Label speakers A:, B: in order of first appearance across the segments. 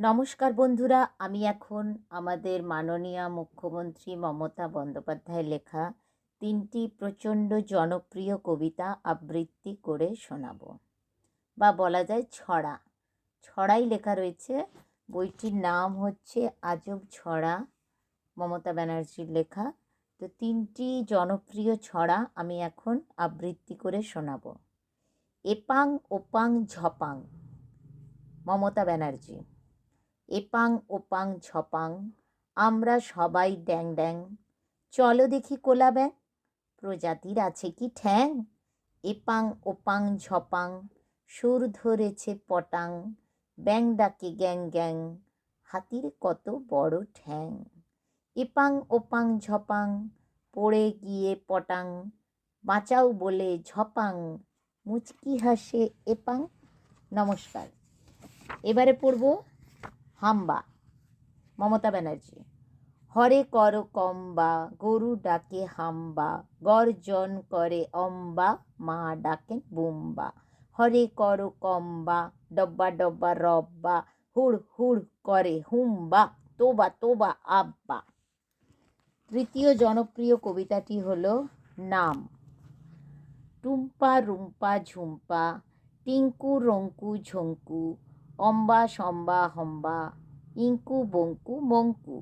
A: নমস্কার বন্ধুরা, আমি এখন আমাদের মাননীয় মুখ্যমন্ত্রী মমতা বন্দ্যোপাধ্যায়ের লেখা 3টি প্রচণ্ড জনপ্রিয় কবিতা আবৃত্তি করে শোনাবো, বা বলা যায় ছড়া। ছড়াই লেখা রয়েছে। বইটির নাম হচ্ছে আজব ছড়া, মমতা ব্যানার্জির লেখা। তো 3টি জনপ্রিয় ছড়া আমি এখন আবৃত্তি করে শোনাবো। এপাং ওপাং ঝপাং, মমতা ব্যানার্জি। এপাং ওপাং ঝপাং, আমরা সবাই ড্যাং ড্যাং, চলো দেখি কোলা ব্যাং, প্রজাতির আছে কি ঠ্যাং। এপাং ওপাং ঝপাং, সুর ধরেছে পটাং, ব্যাং ডাকে গ্যাং গ্যাং, হাতির কত বড় ঠ্যাং। এপাং ওপাং ঝপাং, পড়ে গিয়ে পটাং, বাঁচাও বলে ঝপাং, মুচকি হাসে এপাং। নমস্কার। এবারে পড়ব হাম্বা, মমতা ব্যানার্জি। হরে কর কম্বা, গরু ডাকে হাম্বা, গর্জন করে অম্বা, মা ডাকেন বুম্বা। হরে কর কম্বা, ডব্বা ডব্বা রব্বা, হুড় হুড় করে হুম্বা, তোবা তোবা আব্বা। তৃতীয় জনপ্রিয় কবিতাটি হলো নাম। টুম্পা রুম্পা ঝুম্পা, টিঙ্কু রঙ্কু ঝঙ্কু, অম্বা সম্বা হম্বা, ইঙ্কু বঙ্কু মঙ্কু,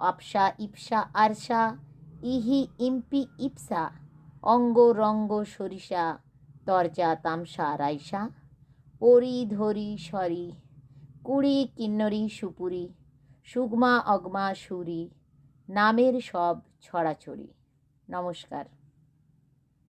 A: আপসা ইপসা আরসা, ইহি ইম্পি ইপসা, অঙ্গ রঙ্গ সরিষা, তরজা তামসা রাইসা, পরি ধরি সরি, কুড়ি কিন্নরি সুপুরি, সুগমা অগমা সুরি, নামের সব ছড়াছড়ি। নমস্কার।